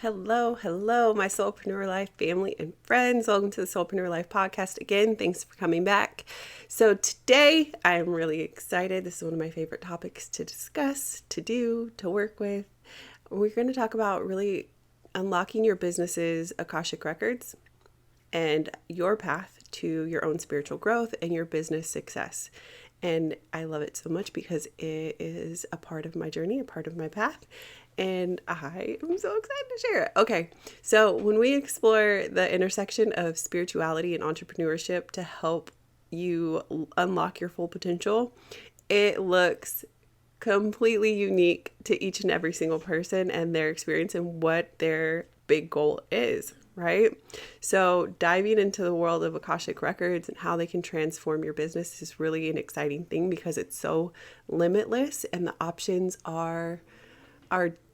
Hello, my Soulpreneur Life family and friends. Welcome to the Soulpreneur Life podcast again. Thanks for coming back. So today I am really excited. This is one of my favorite topics to discuss, to do, to work with. We're going to talk about really unlocking your business's Akashic records and your path to your own spiritual growth and your business success. And I love it so much because it is a part of my journey, a part of my path. And I am so excited to share it. Okay, so when we explore the intersection of spirituality and entrepreneurship to help you unlock your full potential, it looks completely unique to each and every single person and their experience and what their big goal is, right? So diving into the world of Akashic records and how they can transform your business is really an exciting thing because it's so limitless and the options are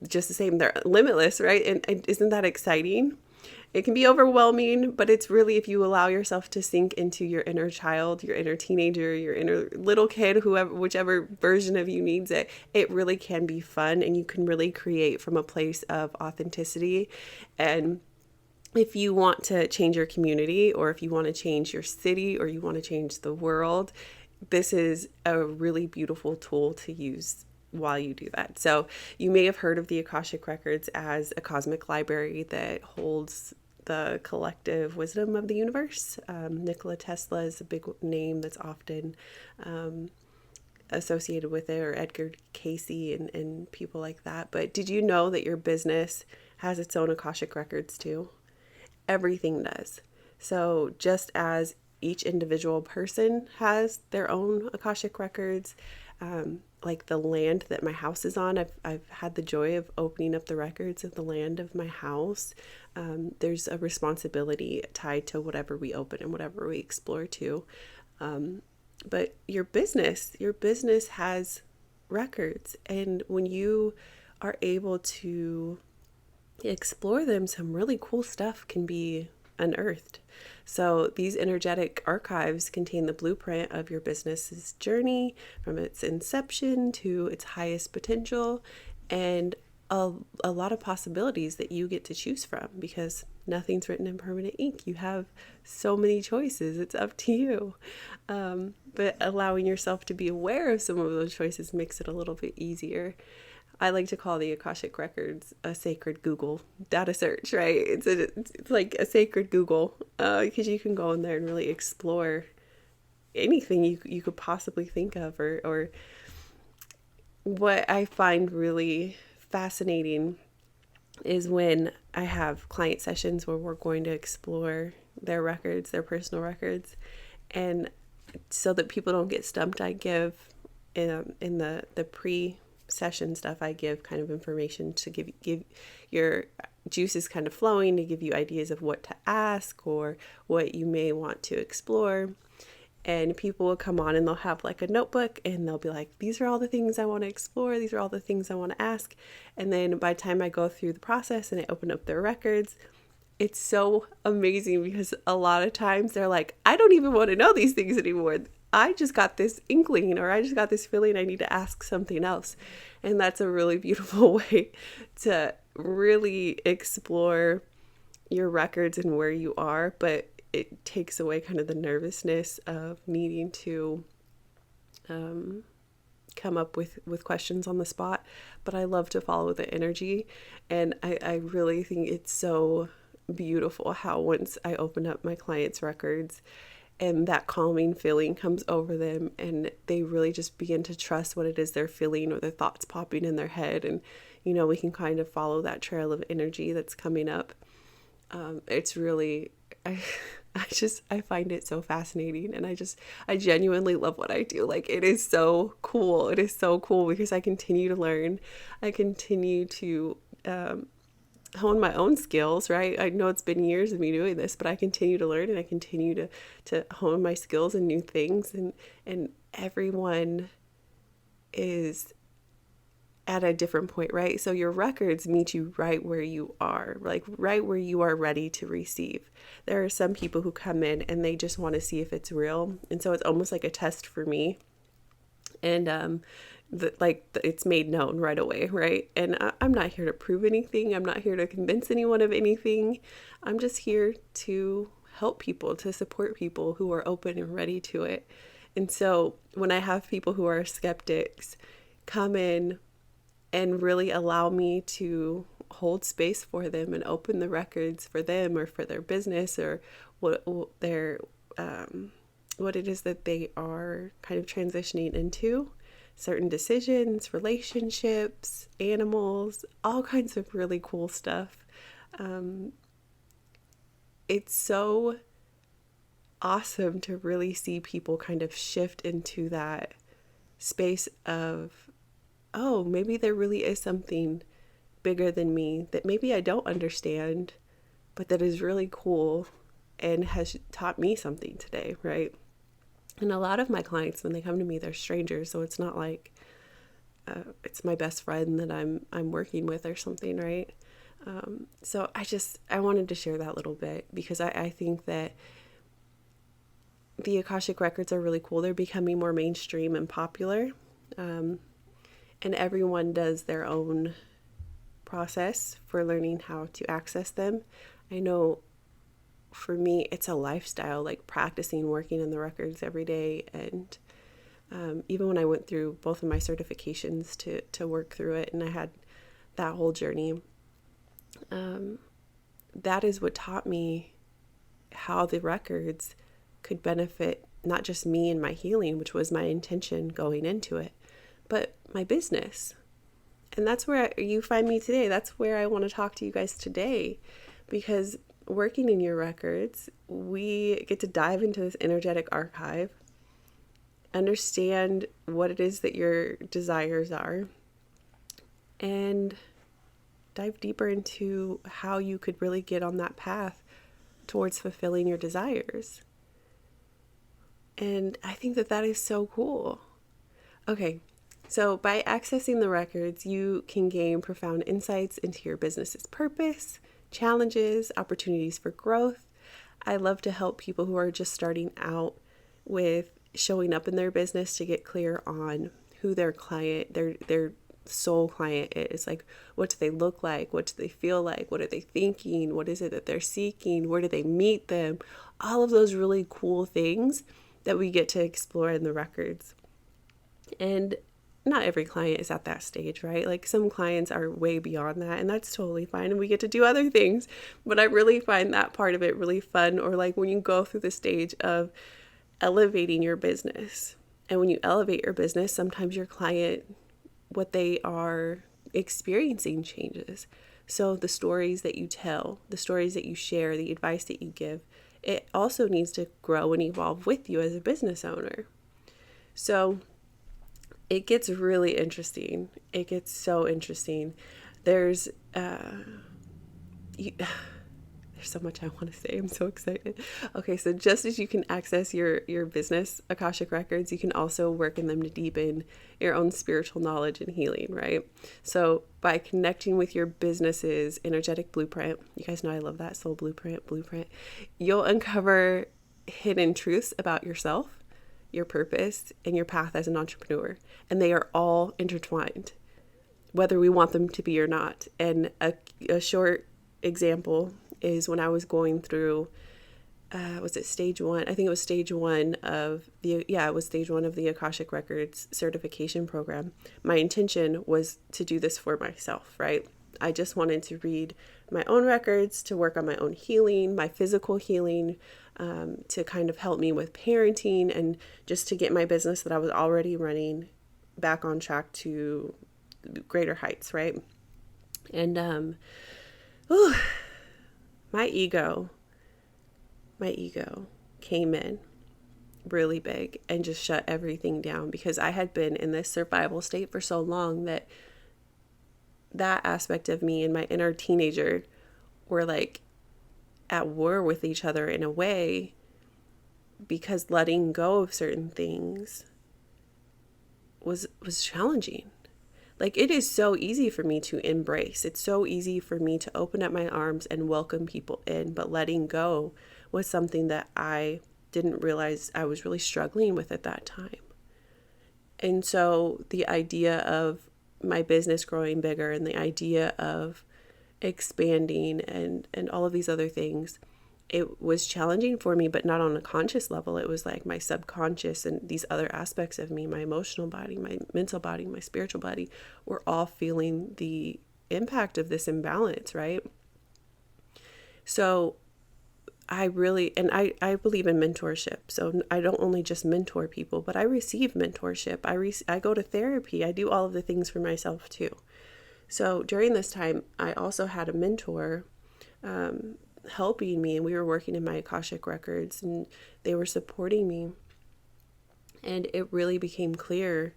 just the same. They're limitless, right? And isn't that exciting? It can be overwhelming, but it's really, if you allow yourself to sink into your inner child, your inner teenager, your inner little kid, whoever, whichever version of you needs it, it really can be fun and you can really create from a place of authenticity. And if you want to change your community, or if you want to change your city, or you want to change the world, this is a really beautiful tool to use while you do that. So you may have heard of the Akashic records as a cosmic library that holds the collective wisdom of the universe. Nikola Tesla is a big name that's often associated with it, or Edgar Casey and people like that. But did you know that your business has its own Akashic records too? Everything does. So just as each individual person has their own Akashic records, like the land that my house is on, I've had the joy of opening up the records of the land of my house. There's a responsibility tied to whatever we open and whatever we explore to. But your business has records. And when you are able to explore them, some really cool stuff can be unearthed. So these energetic archives contain the blueprint of your business's journey from its inception to its highest potential, and a lot of possibilities that you get to choose from, because nothing's written in permanent ink. You have so many choices. It's up to you. But allowing yourself to be aware of some of those choices makes it a little bit easier. I like to call the Akashic records a sacred Google data search, right? It's like a sacred Google, because you can go in there and really explore anything you could possibly think of, or what I find really fascinating is when I have client sessions where we're going to explore their records, their personal records, and so that people don't get stumped, I give in the pre-session stuff, I give kind of information to give your juices kind of flowing, to give you ideas of what to ask or what you may want to explore. And people will come on and they'll have like a notebook and they'll be like, these are all the things I want to explore. These are all the things I want to ask. And then by the time I go through the process and I open up their records, it's so amazing because a lot of times they're like, I don't even want to know these things anymore. I just got this inkling, or I just got this feeling I need to ask something else. And that's a really beautiful way to really explore your records and where you are. But it takes away kind of the nervousness of needing to come up with questions on the spot. But I love to follow the energy. And I really think it's so beautiful how once I open up my clients' records and that calming feeling comes over them and they really just begin to trust what it is they're feeling, or their thoughts popping in their head. And, we can kind of follow that trail of energy that's coming up. It's really, I find it so fascinating, and I genuinely love what I do. Like, it is so cool. It is so cool because I continue to learn. I continue to, hone my own skills, right? I know it's been years of me doing this, but I continue to learn and I continue to hone my skills and new things. And everyone is at a different point, right? So your records meet you right where you are, like right where you are ready to receive. There are some people who come in and they just want to see if it's real. And so it's almost like a test for me. And it's made known right away, right? And I'm not here to prove anything. I'm not here to convince anyone of anything. I'm just here to help people, to support people who are open and ready to it. And so when I have people who are skeptics come in and really allow me to hold space for them and open the records for them or for their business or what their what it is that they are kind of transitioning into, certain decisions, relationships, animals, all kinds of really cool stuff. It's so awesome to really see people kind of shift into that space of, oh, maybe there really is something bigger than me that maybe I don't understand, but that is really cool and has taught me something today, right? And a lot of my clients, when they come to me, they're strangers, so it's not like it's my best friend that I'm working with or something, right? So I wanted to share that little bit because I think that the Akashic records are really cool. They're becoming more mainstream and popular, and everyone does their own process for learning how to access them. I know for me, it's a lifestyle, like practicing working in the records every day. And even when I went through both of my certifications to work through it, and I had that whole journey, that is what taught me how the records could benefit not just me and my healing, which was my intention going into it, but my business. And that's where you find me today. That's where I want to talk to you guys today, because working in your records, we get to dive into this energetic archive, understand what it is that your desires are, and dive deeper into how you could really get on that path towards fulfilling your desires. And I think that that is so cool. Okay, so by accessing the records, you can gain profound insights into your business's purpose, challenges, opportunities for growth. I love to help people who are just starting out with showing up in their business to get clear on who their client, their soul client is. Like, what do they look like? What do they feel like? What are they thinking? What is it that they're seeking? Where do they meet them? All of those really cool things that we get to explore in the records. And not every client is at that stage, right? Like some clients are way beyond that, and that's totally fine. And we get to do other things. But I really find that part of it really fun. Or like when you go through the stage of elevating your business. And when you elevate your business, sometimes your client, what they are experiencing changes. So the stories that you tell, the stories that you share, the advice that you give, it also needs to grow and evolve with you as a business owner. So it gets really interesting. It gets so interesting. There's so much I want to say. I'm so excited. Okay, so just as you can access your business Akashic records, you can also work in them to deepen your own spiritual knowledge and healing, right? So by connecting with your business's energetic blueprint, you guys know I love that soul blueprint, you'll uncover hidden truths about yourself, your purpose, and your path as an entrepreneur. And they are all intertwined, whether we want them to be or not. And a short example is when I was going through, was it stage one? I think it was stage one of the Akashic Records certification program. My intention was to do this for myself, right? I just wanted to read my own records, to work on my own healing, my physical healing, to kind of help me with parenting, and just to get my business that I was already running back on track to greater heights, right? And my ego came in really big and just shut everything down, because I had been in this survival state for so long that aspect of me and my inner teenager were like at war with each other in a way, because letting go of certain things was challenging. Like, it is so easy for me to embrace. It's so easy for me to open up my arms and welcome people in, but letting go was something that I didn't realize I was really struggling with at that time. And so the idea of my business growing bigger and the idea of expanding and all of these other things, it was challenging for me, but not on a conscious level. It was like my subconscious and these other aspects of me, my emotional body, my mental body, my spiritual body, were all feeling the impact of this imbalance, right? So I really, and I believe in mentorship. So I don't only just mentor people, but I receive mentorship. I go to therapy. I do all of the things for myself too. So during this time, I also had a mentor helping me, and we were working in my Akashic records, and they were supporting me. And it really became clear,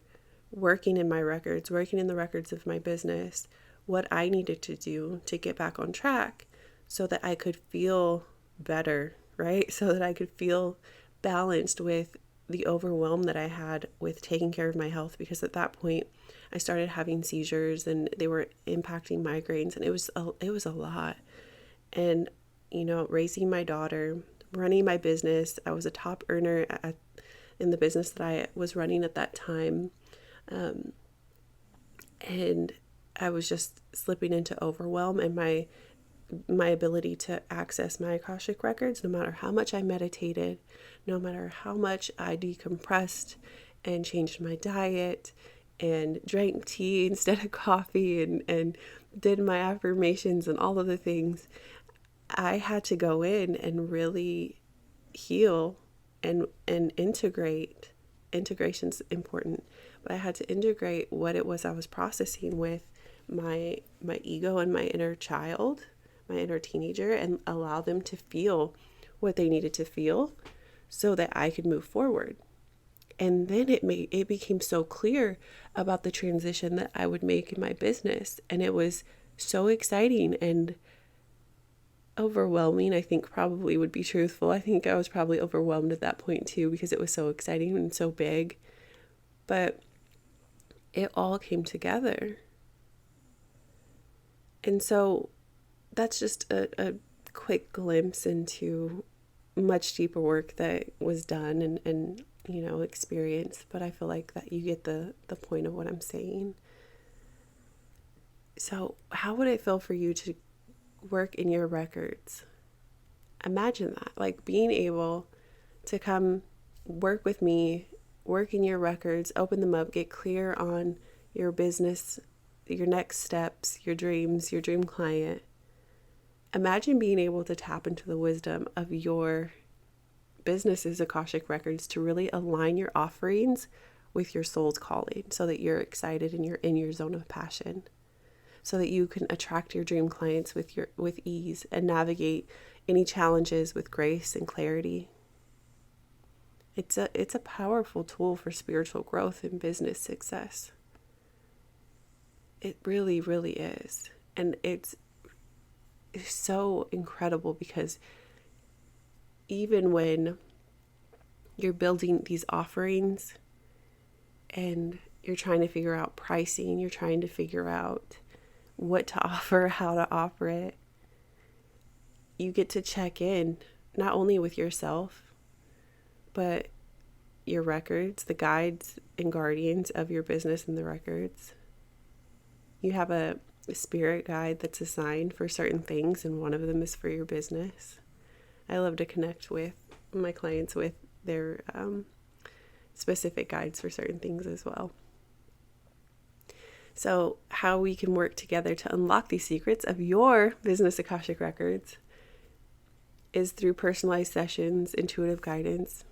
working in my records, working in the records of my business, what I needed to do to get back on track so that I could feel better, right? So that I could feel balanced with the overwhelm that I had with taking care of my health, because at that point I started having seizures and they were impacting migraines, and it was a lot. And raising my daughter, running my business, I was a top earner in the business that I was running at that time, and I was just slipping into overwhelm, and my ability to access my Akashic records, no matter how much I meditated, no matter how much I decompressed and changed my diet and drank tea instead of coffee and did my affirmations and all of the things, I had to go in and really heal and integrate. Integration's important, but I had to integrate what it was I was processing with my ego and my inner child, my inner teenager, and allow them to feel what they needed to feel so that I could move forward. And then it became so clear about the transition that I would make in my business, and it was so exciting and overwhelming. I think probably would be truthful. I think I was probably overwhelmed at that point too, because it was so exciting and so big. But it all came together. And so that's just a quick glimpse into much deeper work that was done and experienced. But I feel like that you get the point of what I'm saying. So how would it feel for you to work in your records? Imagine that, like being able to come work with me, work in your records, open them up, get clear on your business, your next steps, your dreams, your dream client. Imagine being able to tap into the wisdom of your business's Akashic records to really align your offerings with your soul's calling, so that you're excited and you're in your zone of passion, so that you can attract your dream clients with ease and navigate any challenges with grace and clarity. It's a powerful tool for spiritual growth and business success. It really, really is. And it's so incredible, because even when you're building these offerings and you're trying to figure out pricing, you're trying to figure out what to offer, how to offer it, you get to check in not only with yourself, but your records, the guides and guardians of your business and the records. You have a spirit guide that's assigned for certain things, and one of them is for your business. I love to connect with my clients with their specific guides for certain things as well. So how we can work together to unlock these secrets of your business Akashic records is through personalized sessions, intuitive guidance,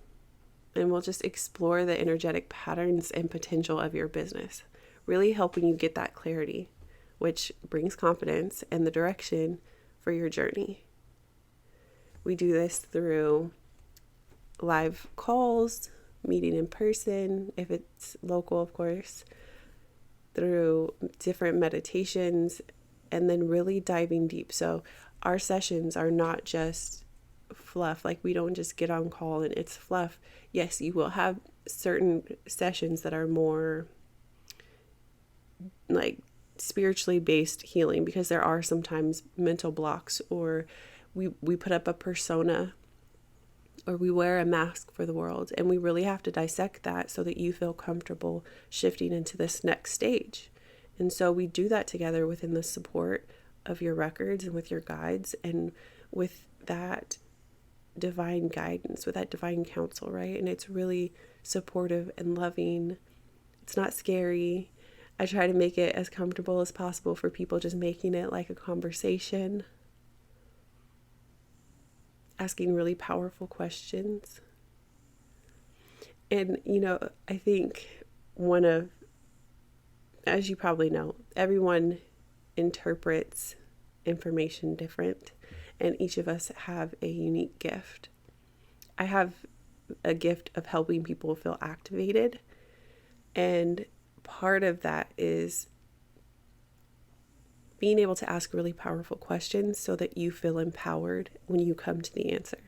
and we'll just explore the energetic patterns and potential of your business, really helping you get that clarity, which brings confidence and the direction for your journey. We do this through live calls, meeting in person, if it's local, of course, through different meditations, and then really diving deep. So our sessions are not just fluff. Like, we don't just get on call and it's fluff. Yes, you will have certain sessions that are more like spiritually based healing, because there are sometimes mental blocks, or we put up a persona or we wear a mask for the world. And we really have to dissect that so that you feel comfortable shifting into this next stage. And so we do that together within the support of your records and with your guides and with that divine guidance, with that divine counsel, right? And it's really supportive and loving. It's not scary. I try to make it as comfortable as possible for people, just making it like a conversation, asking really powerful questions. And, I think as you probably know, everyone interprets information different, and each of us have a unique gift. I have a gift of helping people feel activated, and part of that is being able to ask really powerful questions so that you feel empowered when you come to the answer.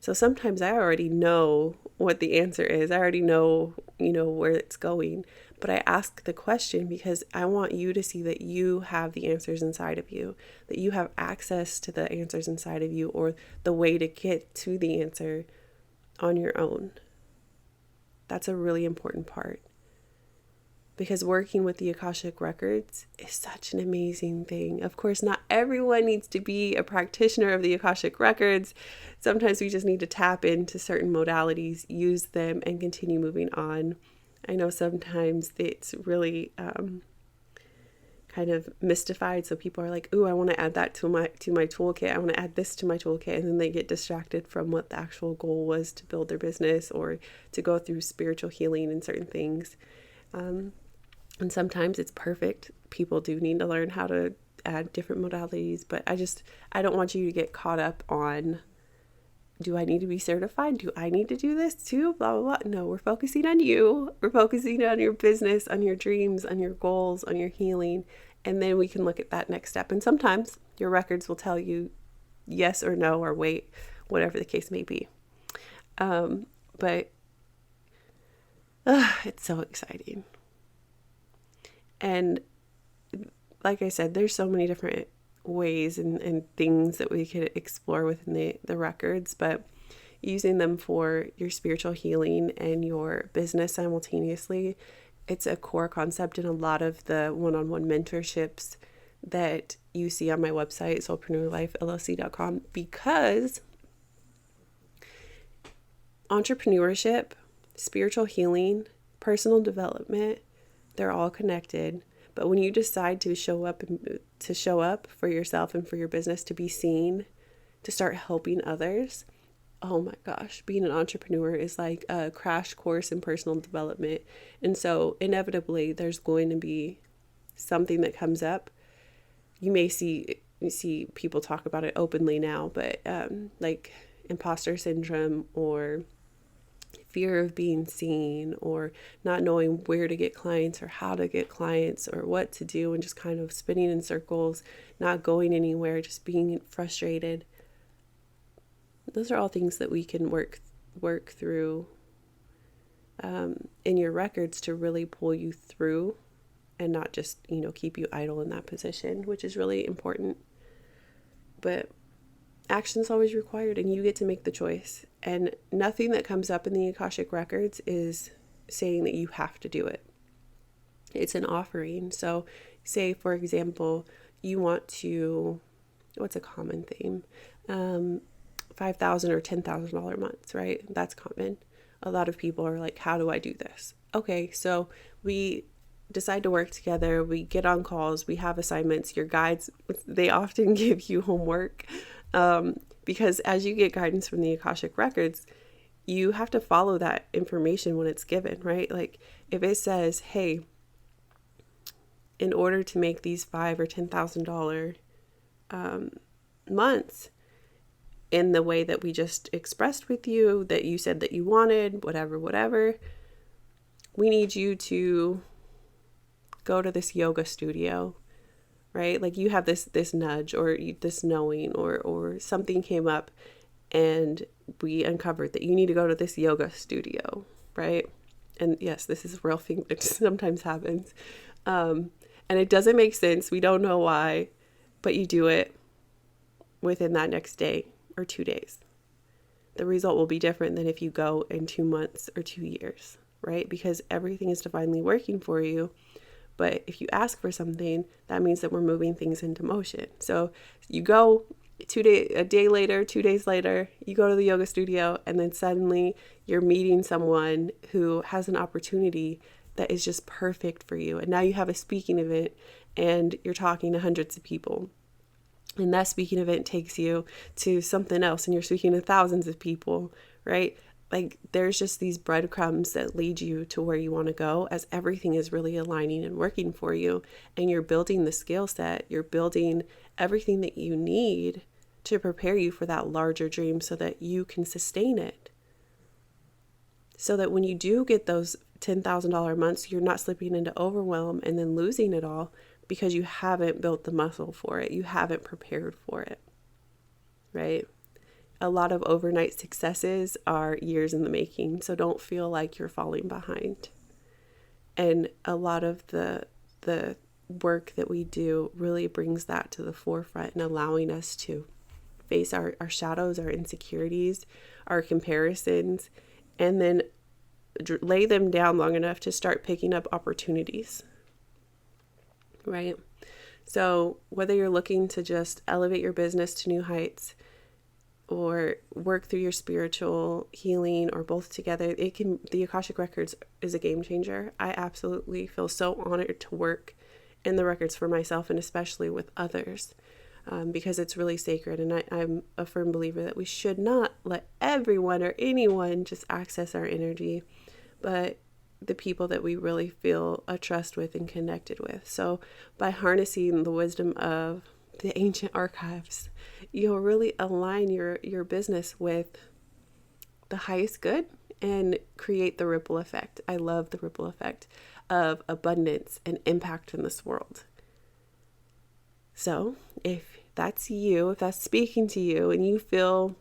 So sometimes I already know what the answer is. I already know, where it's going. But I ask the question because I want you to see that you have the answers inside of you, that you have access to the answers inside of you, or the way to get to the answer on your own. That's a really important part. Because working with the Akashic Records is such an amazing thing. Of course, not everyone needs to be a practitioner of the Akashic Records. Sometimes we just need to tap into certain modalities, use them, and continue moving on. I know sometimes it's really kind of mystified. So people are like, "Ooh, I want to add that to my toolkit. I want to add this to my toolkit," and then they get distracted from what the actual goal was to build their business or to go through spiritual healing and certain things. And sometimes it's perfect. People do need to learn how to add different modalities, but I don't want you to get caught up on, do I need to be certified? Do I need to do this too? Blah, blah, blah. No, we're focusing on you. We're focusing on your business, on your dreams, on your goals, on your healing. And then we can look at that next step. And sometimes your records will tell you yes or no, or wait, whatever the case may be. But it's so exciting. And like I said, there's so many different ways and things that we could explore within the records, but using them for your spiritual healing and your business simultaneously, it's a core concept in a lot of the one-on-one mentorships that you see on my website, soulpreneurlifellc.com, because entrepreneurship, spiritual healing, personal development, they're all connected. But when you decide to show up for yourself and for your business, to be seen, to start helping others, oh my gosh, being an entrepreneur is like a crash course in personal development. And so inevitably there's going to be something that comes up. You may see people talk about it openly now, but like imposter syndrome, or fear of being seen, or not knowing where to get clients or how to get clients or what to do, and just kind of spinning in circles, not going anywhere, just being frustrated. Those are all things that we can work through in your records to really pull you through and not just, keep you idle in that position, which is really important. But action is always required, and you get to make the choice. And nothing that comes up in the Akashic Records is saying that you have to do it. It's an offering. So say, for example, you want to, what's a common theme? $5,000 or $10,000 months, right? That's common. A lot of people are like, how do I do this? Okay, so we decide to work together. We get on calls. We have assignments. Your guides, they often give you homework. Because as you get guidance from the Akashic Records, you have to follow that information when it's given, right? Like if it says, hey, in order to make these $5,000 or $10,000 months in the way that we just expressed with you, that you said that you wanted, whatever, we need you to go to this yoga studio, right? Like you have this nudge, or this knowing, or something came up and we uncovered that you need to go to this yoga studio, right? And yes, this is a real thing that sometimes happens. And it doesn't make sense. We don't know why, but you do it within that next day or 2 days. the result will be different than if you go in 2 months or 2 years, right? Because everything is divinely working for you. But if you ask for something, that means that we're moving things into motion. So you go a day later, 2 days later, you go to the yoga studio, and then suddenly you're meeting someone who has an opportunity that is just perfect for you. And now you have a speaking event and you're talking to hundreds of people. And that speaking event takes you to something else and you're speaking to thousands of people, right? Like there's just these breadcrumbs that lead you to where you want to go as everything is really aligning and working for you. And you're building the skill set, you're building everything that you need to prepare you for that larger dream so that you can sustain it. So that when you do get those $10,000 months, you're not slipping into overwhelm and then losing it all because you haven't built the muscle for it. You haven't prepared for it, right? A lot of overnight successes are years in the making. So don't feel like you're falling behind. And a lot of the work that we do really brings that to the forefront and allowing us to face our shadows, our insecurities, our comparisons, and then lay them down long enough to start picking up opportunities, right? So whether you're looking to just elevate your business to new heights or work through your spiritual healing or both together, the Akashic Records is a game changer. I absolutely feel so honored to work in the records for myself and especially with others. Because it's really sacred, and I'm a firm believer that we should not let everyone or anyone just access our energy, but the people that we really feel a trust with and connected with. So by harnessing the wisdom of the ancient archives, you'll really align your business with the highest good and create the ripple effect. I love the ripple effect of abundance and impact in this world. So if that's you, if that's speaking to you and you feel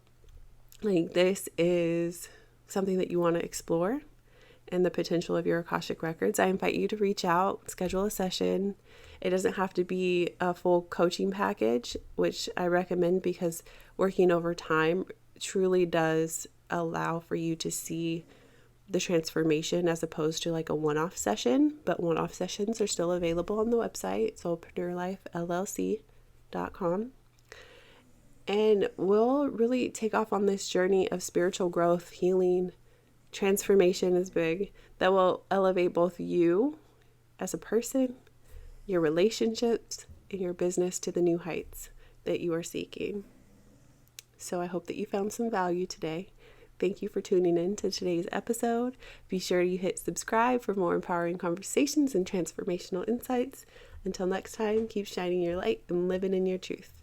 like this is something that you want to explore and the potential of your Akashic Records, I invite you to reach out, schedule a session. It doesn't have to be a full coaching package, which I recommend because working over time truly does allow for you to see the transformation as opposed to like a one-off session. But one-off sessions are still available on the website, soulpreneurlifellc.com. And we'll really take off on this journey of spiritual growth, healing, transformation is big, that will elevate both you as a person, your relationships, and your business to the new heights that you are seeking. So I hope that you found some value today. Thank you for tuning in to today's episode. Be sure you hit subscribe for more empowering conversations and transformational insights. Until next time, keep shining your light and living in your truth.